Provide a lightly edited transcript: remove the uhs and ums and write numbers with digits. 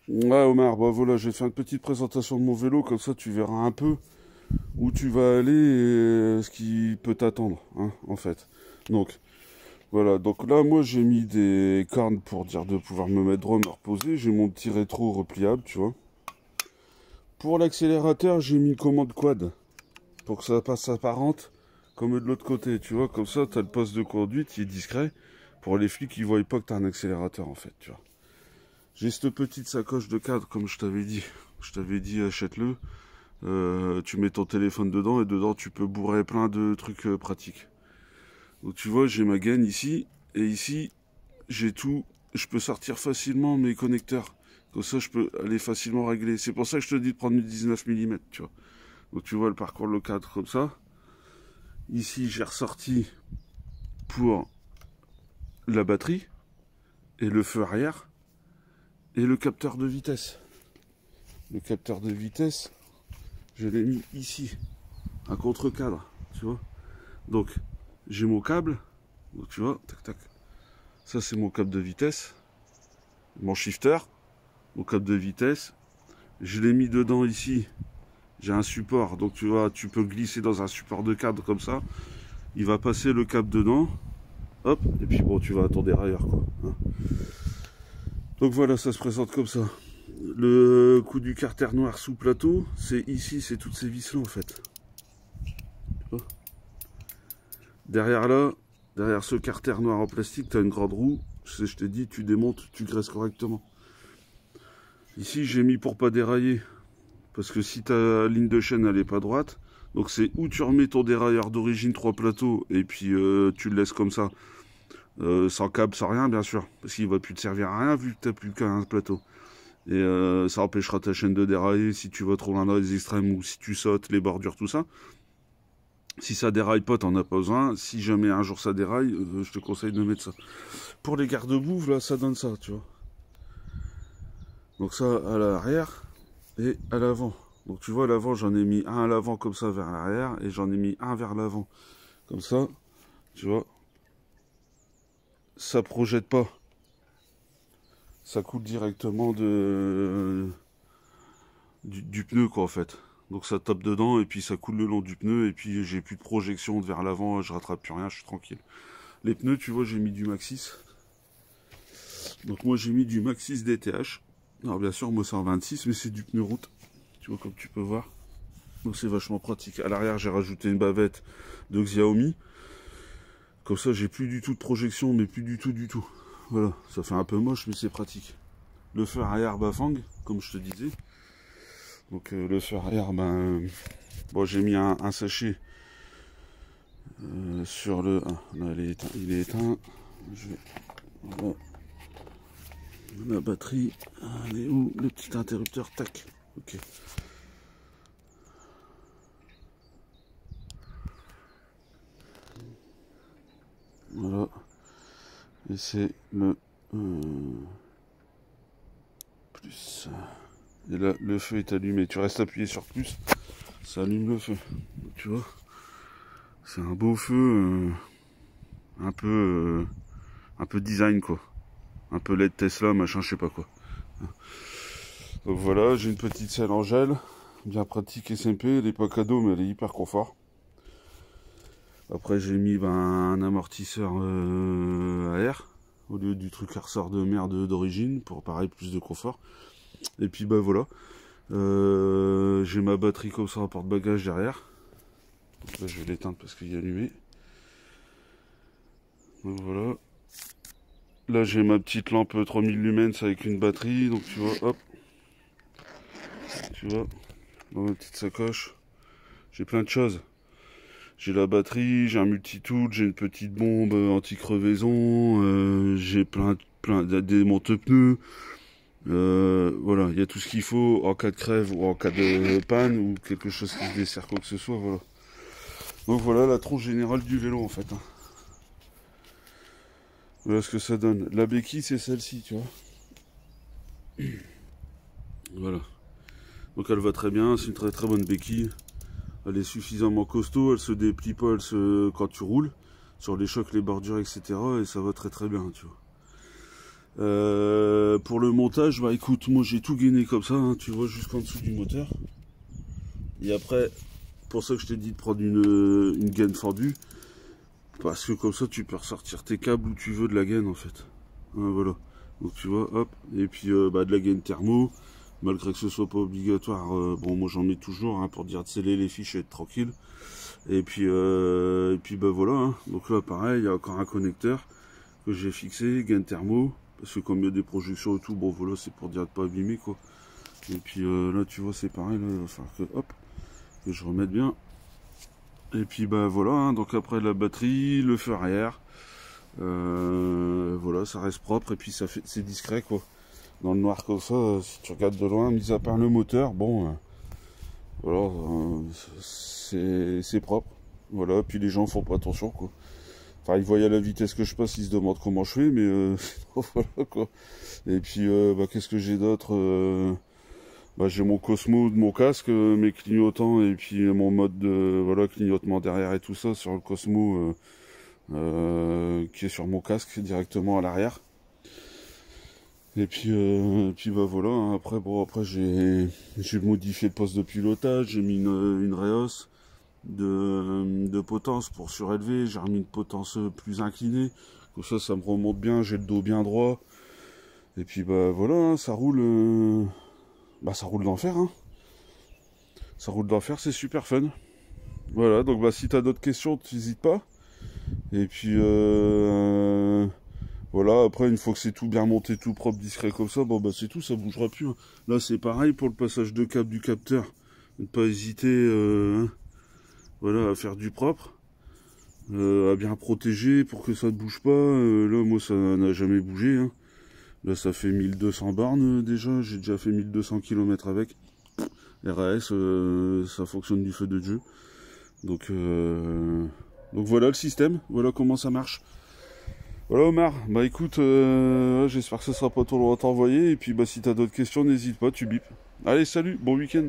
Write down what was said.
Ouais Omar, bah voilà, je vais te faire une petite présentation de mon vélo, comme ça tu verras un peu où tu vas aller et ce qui peut t'attendre, hein, en fait. Donc, voilà, donc là moi j'ai mis des cornes pour dire de pouvoir me mettre droit, me reposer, j'ai mon petit rétro repliable, tu vois. Pour l'accélérateur, j'ai mis commande quad, pour que ça passe apparente, comme de l'autre côté, tu vois, comme ça t'as le poste de conduite, il est discret, pour les flics qui voient pas que t'as un accélérateur en fait, tu vois. J'ai cette petite sacoche de cadre, comme je t'avais dit. Je t'avais dit, achète-le. Tu mets ton téléphone dedans et dedans tu peux bourrer plein de trucs pratiques. Donc tu vois, j'ai ma gaine ici. Et ici, j'ai tout. Je peux sortir facilement mes connecteurs. Comme ça, je peux aller facilement régler. C'est pour ça que je te dis de prendre une 19 mm, tu vois. Donc tu vois le parcours, le cadre comme ça. Ici, j'ai ressorti pour la batterie et le feu arrière et le capteur de vitesse. Le capteur de vitesse, je l'ai mis ici, à contre-cadre, tu vois. Donc, j'ai mon câble, donc tu vois, tac tac. Ça, c'est mon câble de vitesse, mon shifter, mon câble de vitesse. Je l'ai mis dedans ici. J'ai un support, donc tu vois, tu peux glisser dans un support de cadre comme ça. Il va passer le câble dedans, hop, et puis bon, tu vas à ton dérailleur, quoi. Hein. Donc voilà, ça se présente comme ça. Le coup du carter noir sous plateau, c'est ici, c'est toutes ces vis là en fait. Derrière là, derrière ce carter noir en plastique, tu as une grande roue. Je t'ai dit, tu démontes, tu graisses correctement. Ici, j'ai mis pour pas dérailler. Parce que si ta ligne de chaîne, elle est pas droite, donc c'est où tu remets ton dérailleur d'origine 3 plateaux, et puis tu le laisses comme ça, sans câble, sans rien, bien sûr. Parce qu'il va plus te servir à rien, vu que tu n'as plus qu'un plateau. Et ça empêchera ta chaîne de dérailler si tu vas trop loin dans les extrêmes, ou si tu sautes, les bordures, tout ça. Si ça déraille pas, t'en as pas besoin. Si jamais un jour ça déraille, je te conseille de mettre ça. Pour les garde-boue, là, ça donne ça, tu vois. Donc ça à l'arrière et à l'avant. Donc tu vois, à l'avant, j'en ai mis un à l'avant comme ça vers l'arrière, et j'en ai mis un vers l'avant. Comme ça, tu vois. Ça projette pas. Ça coule directement du pneu, quoi, en fait. Donc ça tape dedans et puis ça coule le long du pneu, et puis j'ai plus de projection vers l'avant, je rattrape plus rien, je suis tranquille. Les pneus, tu vois, j'ai mis du Maxxis. Donc moi j'ai mis du Maxxis DTH. Alors bien sûr, moi c'est en 26, mais c'est du pneu route. Tu vois, comme tu peux voir. Donc c'est vachement pratique. À l'arrière, j'ai rajouté une bavette de Xiaomi. Comme ça, j'ai plus du tout de projection, mais plus du tout du tout. Voilà, ça fait un peu moche, mais c'est pratique. Le feu arrière Bafang, comme je te disais. Donc le feu arrière, ben... bon, j'ai mis un sachet sur le... Ah, là, il est éteint. Je vais... Voilà. La batterie, elle est où? Le petit interrupteur, tac. Ok. Voilà. Et c'est le plus. Et là, le feu est allumé. Tu restes appuyé sur plus, ça allume le feu. Donc, tu vois, c'est un beau feu, un peu design, quoi. Un peu LED Tesla, machin, je sais pas quoi. Donc voilà, j'ai une petite selle en gel, bien pratique SMP. Elle est pas cadeau, mais elle est hyper confort. Après, j'ai mis un amortisseur à air au lieu du truc à ressort de merde d'origine, pour pareil plus de confort. Et puis bah voilà, j'ai ma batterie comme ça en porte-bagages derrière. Donc là je vais l'éteindre parce qu'il est allumé. Donc voilà. Là j'ai ma petite lampe 3000 lumens avec une batterie, donc tu vois, hop. Tu vois, dans ma petite sacoche, j'ai plein de choses. J'ai la batterie, j'ai un multitool, j'ai une petite bombe anti-crevaison, j'ai plein des monte-pneus. Voilà, il y a tout ce qu'il faut en cas de crève ou en cas de panne ou quelque chose qui se dessert, quoi que ce soit, voilà. Donc voilà la tronche générale du vélo en fait. Hein. Voilà ce que ça donne. La béquille c'est celle-ci, tu vois. Voilà. Donc elle va très bien, c'est une très très bonne béquille. Elle est suffisamment costaud, elle se déplie pas, quand tu roules sur les chocs, les bordures, etc. Et ça va très très bien, tu vois. Pour le montage, bah écoute, moi j'ai tout gainé comme ça, hein, tu vois, jusqu'en dessous du moteur. Et après, pour ça que je t'ai dit de prendre une gaine fendue, parce que comme ça tu peux ressortir tes câbles où tu veux de la gaine en fait. Hein, voilà. Donc tu vois, hop, et puis bah, de la gaine thermo, malgré que ce soit pas obligatoire, bon moi j'en mets toujours hein, pour dire de sceller les fiches et être tranquille. Et puis bah voilà, hein. Donc là pareil, il y a encore un connecteur que j'ai fixé, gaine thermo, parce que comme il y a des projections et tout, bon voilà, c'est pour dire de pas abîmer quoi. Et puis là tu vois c'est pareil, là, il va falloir que hop, que je remette bien. Et puis bah voilà, hein, donc après la batterie, le feu arrière, voilà, ça reste propre et puis ça fait, c'est discret quoi. Dans le noir comme ça, si tu regardes de loin, mis à part le moteur, bon, voilà, c'est propre. Voilà, puis les gens font pas attention quoi. Enfin, ils voient à la vitesse que je passe, ils se demandent comment je fais, mais voilà quoi. Et puis bah qu'est-ce que j'ai d'autre bah, j'ai mon Cosmo de mon casque, mes clignotants et puis mon mode de voilà clignotement derrière et tout ça sur le Cosmo qui est sur mon casque directement à l'arrière. Et puis bah voilà, hein. Après bon après j'ai modifié le poste de pilotage, j'ai mis une réhausse de potence pour surélever, j'ai remis une potence plus inclinée, comme ça me remonte bien, j'ai le dos bien droit. Et puis bah voilà, hein, ça roule bah ça roule d'enfer hein. Ça roule d'enfer, c'est super fun. Voilà, donc bah si t'as d'autres questions, n'hésite pas. Et puis voilà, après une fois que c'est tout bien monté, tout propre, discret comme ça, bon bah c'est tout, ça bougera plus. Hein. Là c'est pareil pour le passage de câble du capteur. Ne pas hésiter hein, voilà, à faire du propre. À bien protéger pour que ça ne bouge pas. Là moi ça n'a jamais bougé. Hein. Là ça fait 1200 bornes déjà, j'ai déjà fait 1200 km avec. RAS, ça fonctionne du feu de Dieu. Donc voilà le système, voilà comment ça marche. Voilà Omar, bah écoute, j'espère que ça sera pas trop longtemps envoyé. Et puis bah si t'as d'autres questions, n'hésite pas, tu bipes. Allez, salut, bon week-end.